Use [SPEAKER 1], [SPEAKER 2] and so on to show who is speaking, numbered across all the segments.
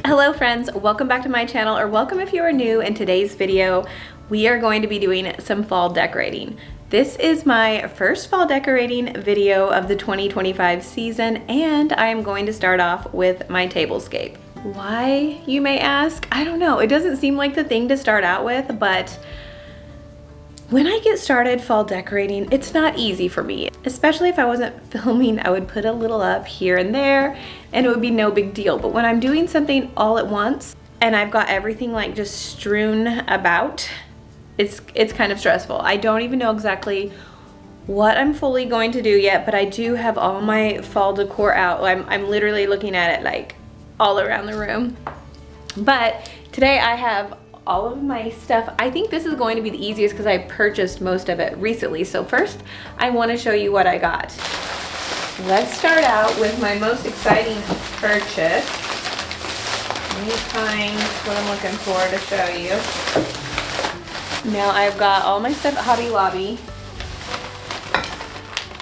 [SPEAKER 1] Hello friends, welcome back to my channel, or welcome if you are new. In today's video, we are going to be doing some fall decorating. This is my first fall decorating video of the 2025 season, and I am going to start off with my tablescape. Why, you may ask? I don't know, it doesn't seem like the thing to start out with, but when I get started fall decorating, it's not easy for me. Especially if I wasn't filming, I would put a little up here and there and it would be no big deal. But when I'm doing something all at once and I've got everything like just strewn about, it's kind of stressful. I don't even know exactly what I'm fully going to do yet, but I do have all my fall decor out. I'm literally looking at it like all around the room. But today I have all of my stuff. I think this is going to be the easiest because I purchased most of it recently. So first, I want to show you what I got. Let's start out with my most exciting purchase. Let me find what I'm looking for to show you. Now I've got all my stuff at Hobby Lobby,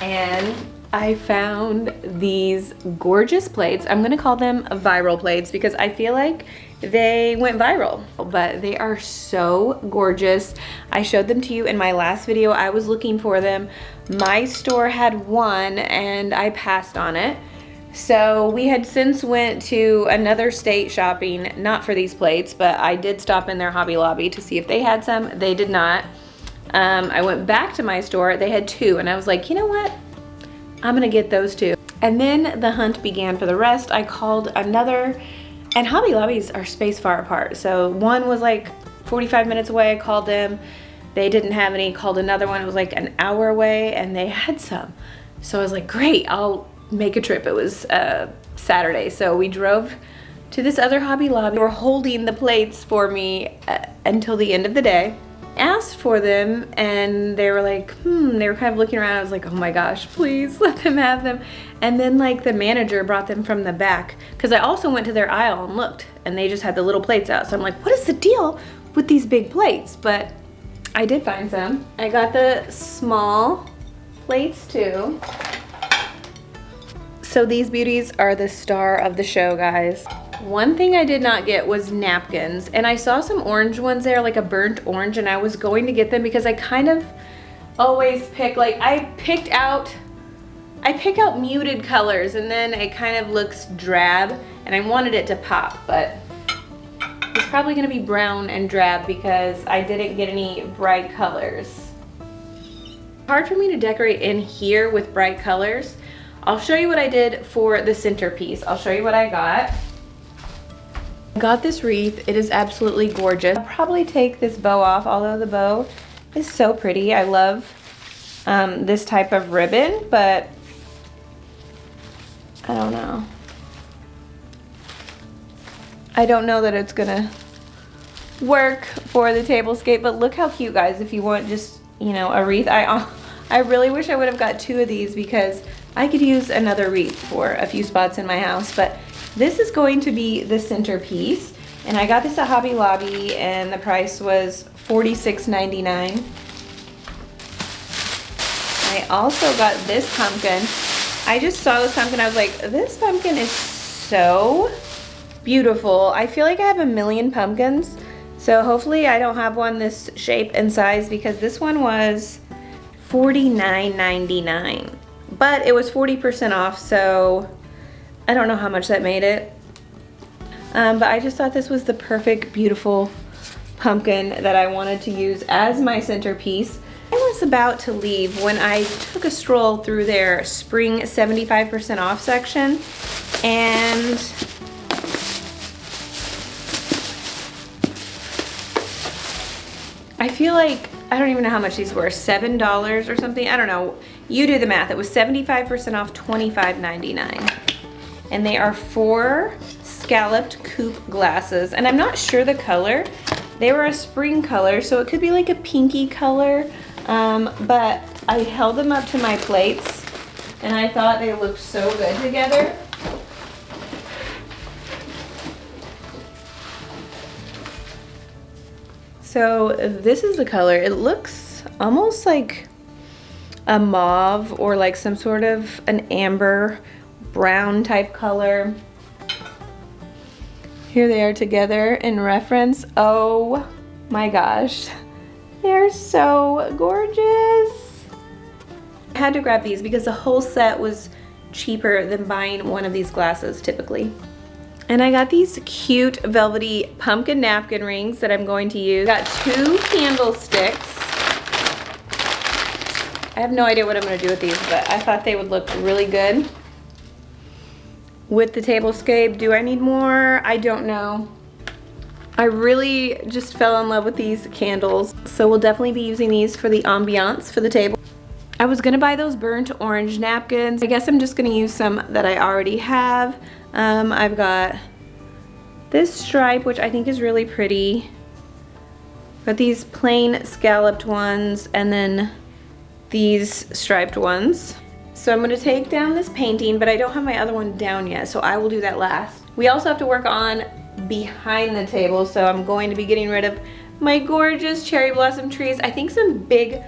[SPEAKER 1] and I found these gorgeous plates. I'm gonna call them viral plates because I feel like they went viral, but they are so gorgeous. I showed them to you in my last video. I was looking for them. My store had one and I passed on it. So we had since went to another state shopping, not for these plates, but I did stop in their Hobby Lobby to see if they had some. They did not. I went back to my store. They had two and I was like, you know what? I'm gonna get those two. And then the hunt began for the rest. I called another, and Hobby Lobbies are spaced far apart. So one was like 45 minutes away, I called them. They didn't have any, called another one, it was like an hour away and they had some. So I was like, great, I'll make a trip. It was Saturday. So we drove to this other Hobby Lobby. They were holding the plates for me until the end of the day. Asked for them and they were like, they were kind of looking around. I was like, oh my gosh, please let them have them. And then like the manager brought them from the back because I also went to their aisle and looked and they just had the little plates out. So I'm like, what is the deal with these big plates? But I did find some. I got the small plates too. So these beauties are the star of the show, guys. One thing I did not get was napkins, and I saw some orange ones there, like a burnt orange, and I was going to get them because I kind of always pick, like I pick out muted colors and then it kind of looks drab and I wanted it to pop, but it's probably gonna be brown and drab because I didn't get any bright colors. Hard for me to decorate in here with bright colors. I'll show you what I did for the centerpiece. I'll show you what I got. I got this wreath. It is absolutely gorgeous. I'll probably take this bow off, although the bow is so pretty. I love this type of ribbon, but I don't know. I don't know that it's gonna work for the tablescape, but look how cute, guys. If you want just, you know, a wreath. I really wish I would have got two of these because I could use another wreath for a few spots in my house, but this is going to be the centerpiece. And I got this at Hobby Lobby and the price was $46.99. I also got this pumpkin. I just saw this pumpkin, I was like, this pumpkin is so beautiful. I feel like I have a million pumpkins, so hopefully I don't have one this shape and size because this one was $49.99. But it was 40% off, so I don't know how much that made it. But I just thought this was the perfect, beautiful pumpkin that I wanted to use as my centerpiece. I was about to leave when I took a stroll through their spring 75% off section, and I feel like, I don't even know how much these were, $7 or something, I don't know. You do the math. It was 75% off, $25.99. And they are 4 scalloped coupe glasses. And I'm not sure the color. They were a spring color, so it could be like a pinky color. But I held them up to my plates and I thought they looked so good together. So this is the color. It looks almost like a mauve or like some sort of an amber brown type color. Here they are together in reference. Oh my gosh. They're so gorgeous. I had to grab these because the whole set was cheaper than buying one of these glasses typically. And I got these cute velvety pumpkin napkin rings that I'm going to use. Got 2 candlesticks. I have no idea what I'm gonna do with these, but I thought they would look really good with the tablescape. Do I need more? I don't know. I really just fell in love with these candles, so we'll definitely be using these for the ambiance for the table. I was gonna buy those burnt orange napkins. I guess I'm just gonna use some that I already have. I've got this stripe, which I think is really pretty. Got these plain scalloped ones, and then these striped ones. So I'm gonna take down this painting, but I don't have my other one down yet, so I will do that last. We also have to work on behind the table, so I'm going to be getting rid of my gorgeous cherry blossom trees. I think some big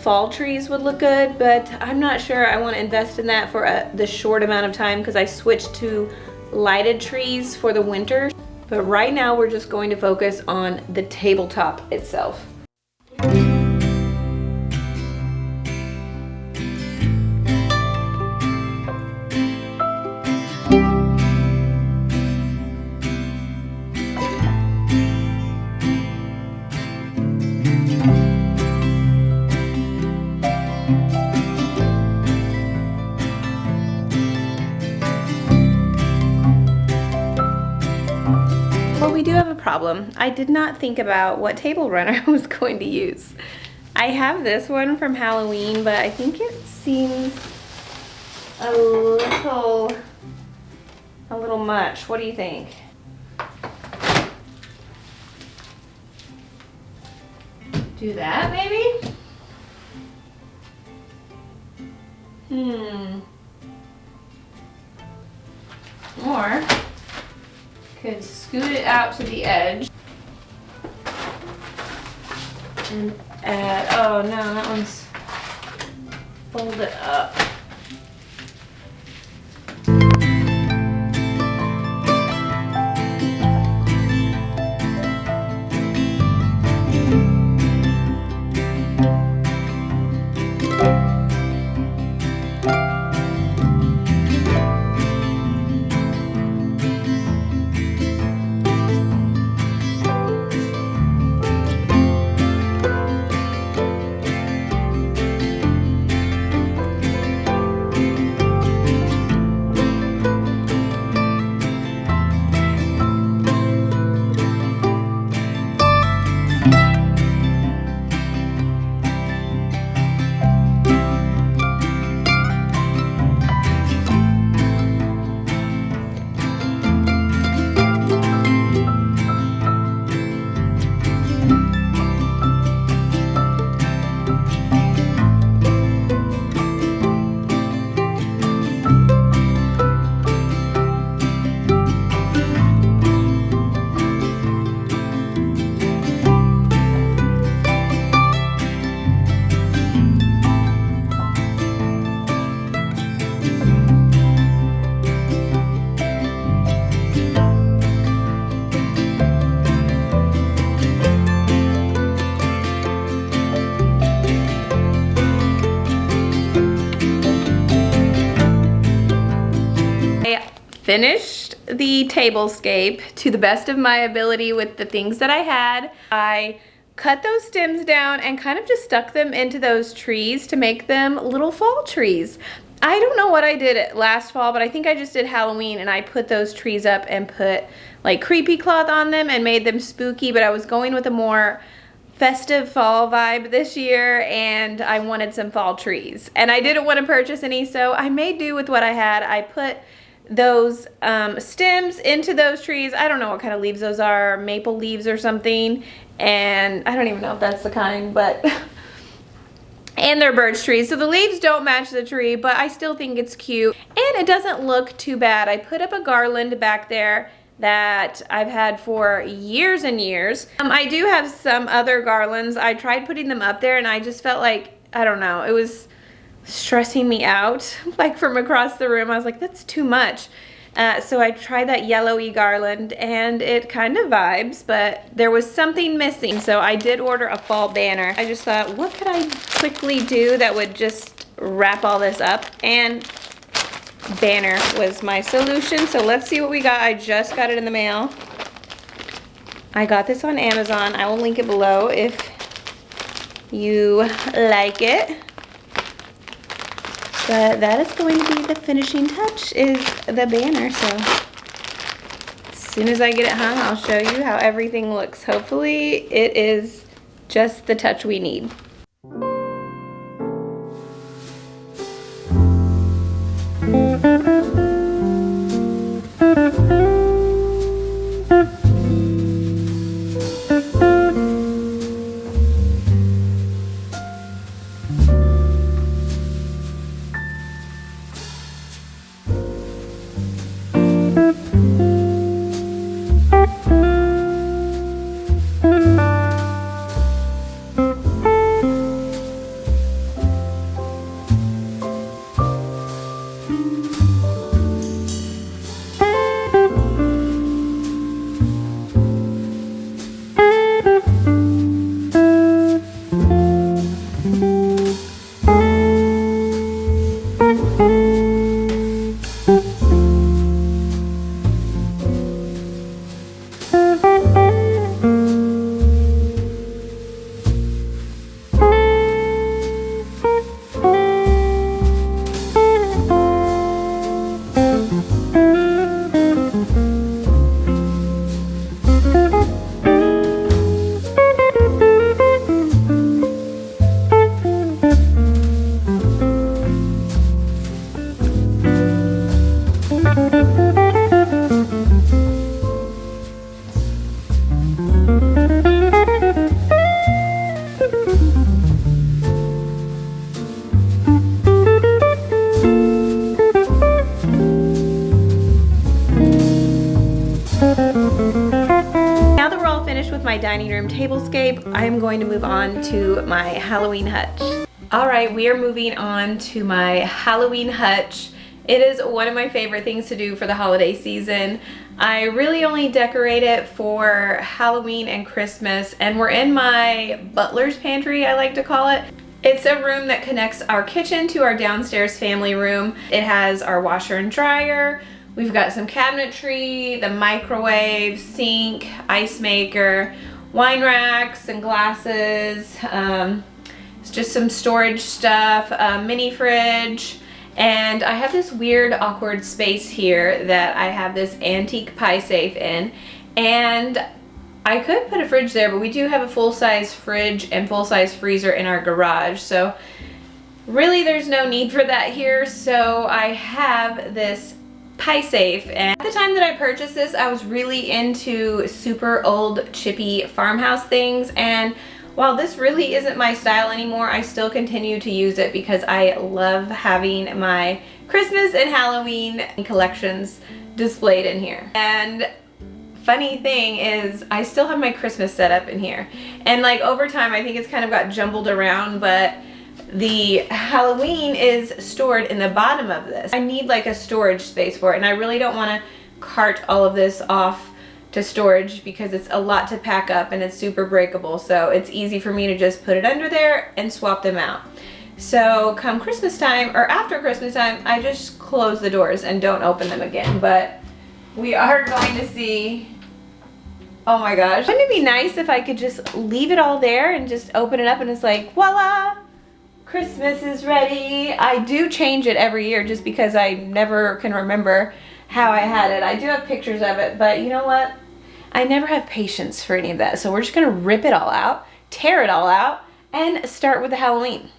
[SPEAKER 1] fall trees would look good, but I'm not sure I want to invest in that for the short amount of time because I switched to lighted trees for the winter. But right now we're just going to focus on the tabletop itself. We do have a problem. I did not think about what table runner I was going to use. I have this one from Halloween, but I think it seems a little much. What do you think? Do that maybe? Or could scoot it out to the edge and add, oh no, that one's folded up. Finished the tablescape to the best of my ability with the things that I had. I cut those stems down and kind of just stuck them into those trees to make them little fall trees. I don't know what I did last fall, but I think I just did Halloween and I put those trees up and put like creepy cloth on them and made them spooky, but I was going with a more festive fall vibe this year and I wanted some fall trees. And I didn't want to purchase any, so I made do with what I had. I put those stems into those trees. I don't know what kind of leaves those are, maple leaves or something, and I don't even know if that's the kind, but and they're birch trees, so the leaves don't match the tree, but I still think it's cute and it doesn't look too bad. I put up a garland back there that I've had for years and years. I do have some other garlands. I tried putting them up there and I just felt like, I don't know, it was stressing me out, like from across the room. I was like, that's too much. So I tried that yellowy garland and it kind of vibes, but there was something missing. So I did order a fall banner. I just thought, what could I quickly do that would just wrap all this up? And banner was my solution. So let's see what we got. I just got it in the mail. I got this on Amazon. I will link it below if you like it. But that is going to be the finishing touch, is the banner. So as soon as I get it hung, I'll show you how everything looks. Hopefully it is just the touch we need. Now that we're all finished with my dining room tablescape, I'm going to move on to my Halloween hutch. All right, we are moving on to my Halloween hutch. It is one of my favorite things to do for the holiday season. I really only decorate it for Halloween and Christmas, and we're in my butler's pantry, I like to call it. It's a room that connects our kitchen to our downstairs family room. It has our washer and dryer. We've got some cabinetry, the microwave, sink, ice maker, wine racks and glasses. It's just some storage stuff, mini fridge. And I have this weird, awkward space here that I have this antique pie safe in. And I could put a fridge there, but we do have a full-size fridge and full-size freezer in our garage. So really there's no need for that here. So I have this pie safe, and at the time that I purchased this, I was really into super old chippy farmhouse things, and while this really isn't my style anymore, I still continue to use it because I love having my Christmas and Halloween collections displayed in here. And funny thing is, I still have my Christmas setup in here, and like over time I think it's kind of got jumbled around, but the Halloween is stored in the bottom of this. I need like a storage space for it, and I really don't want to cart all of this off to storage because it's a lot to pack up and it's super breakable. So it's easy for me to just put it under there and swap them out. So come Christmas time, or after Christmas time, I just close the doors and don't open them again. But we are going to see, oh my gosh. Wouldn't it be nice if I could just leave it all there and just open it up and it's like, voila! Christmas is ready. I do change it every year just because I never can remember how I had it. I do have pictures of it, but you know what? I never have patience for any of that. So we're just gonna rip it all out, tear it all out, and start with the Halloween.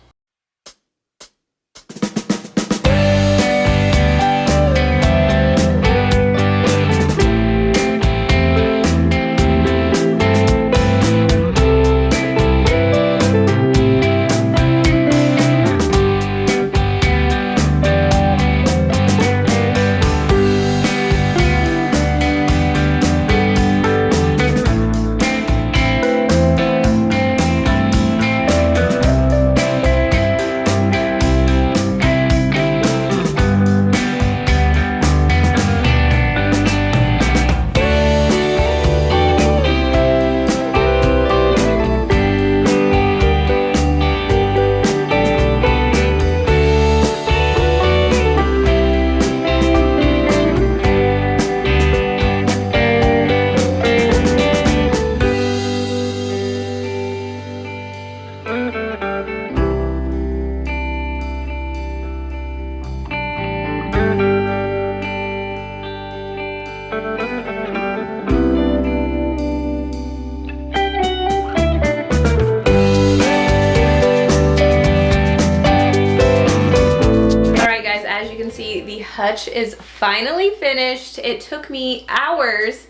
[SPEAKER 1] Hutch is finally finished. It took me hours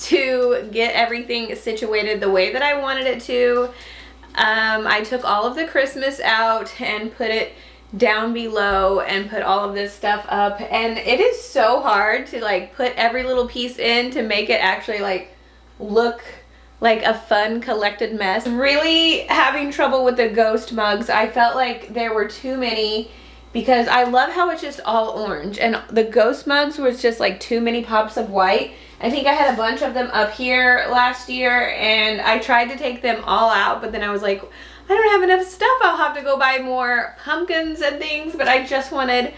[SPEAKER 1] to get everything situated the way that I wanted it to. I took all of the Christmas out and put it down below and put all of this stuff up, and it is so hard to like put every little piece in to make it actually like look like a fun collected mess. Really having trouble with the ghost mugs. I felt like there were too many because I love how it's just all orange, and the ghost mugs was just like too many pops of white. I think I had a bunch of them up here last year, and I tried to take them all out, but then I was like, I don't have enough stuff. I'll have to go buy more pumpkins and things, but I just wanted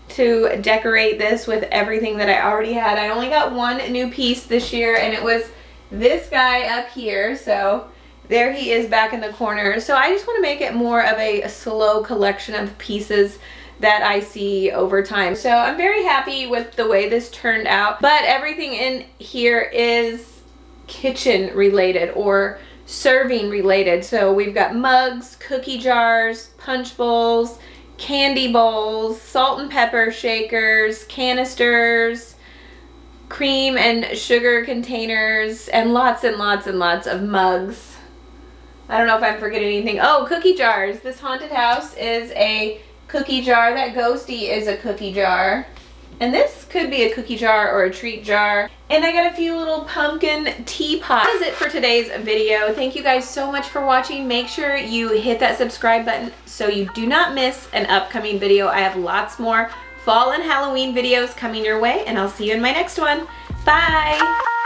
[SPEAKER 1] to decorate this with everything that I already had. I only got one new piece this year, and it was this guy up here. So there he is back in the corner. So I just want to make it more of a slow collection of pieces that I see over time. So I'm very happy with the way this turned out, but everything in here is kitchen related or serving related. So we've got mugs, cookie jars, punch bowls, candy bowls, salt and pepper shakers, canisters, cream and sugar containers, and lots and lots and lots of mugs. I don't know if I'm forgetting anything. Oh, cookie jars. This haunted house is a cookie jar. That ghosty is a cookie jar. And this could be a cookie jar or a treat jar. And I got a few little pumpkin teapots. That is it for today's video. Thank you guys so much for watching. Make sure you hit that subscribe button so you do not miss an upcoming video. I have lots more fall and Halloween videos coming your way, and I'll see you in my next one. Bye!